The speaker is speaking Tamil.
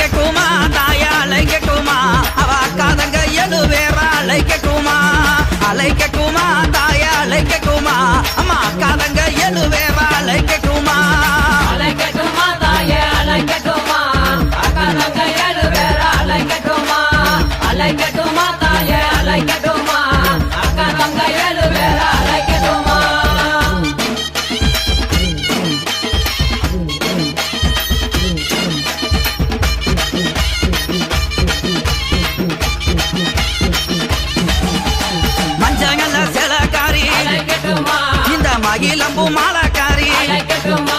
அழைக்கட்டுமா தாயா அழைக்கட்டுமா அவ அக்காதங்க எழுவேறா அழைக்கட்டுமா அழைக்கட்டுமா தாயா அழைக்கட்டுமா அம்மா அக்காதங்க எழுவேறா அழைக்கட்டுமா அழைக்கட்டுமா தாயே அழைக்கட்டுமா அக்காதங்க எழுவேறா அழைக்கட்டுமா அழைக்கட்டுமா தாயே அழைக்கட்டுமா அக்காதங்க எழுவேறா அழைக்கட்டுமா மஞ்சங்கல்ல சிலக்காரி இந்த மகிழம்பு மாலக்காரி அழைக்கட்டுமா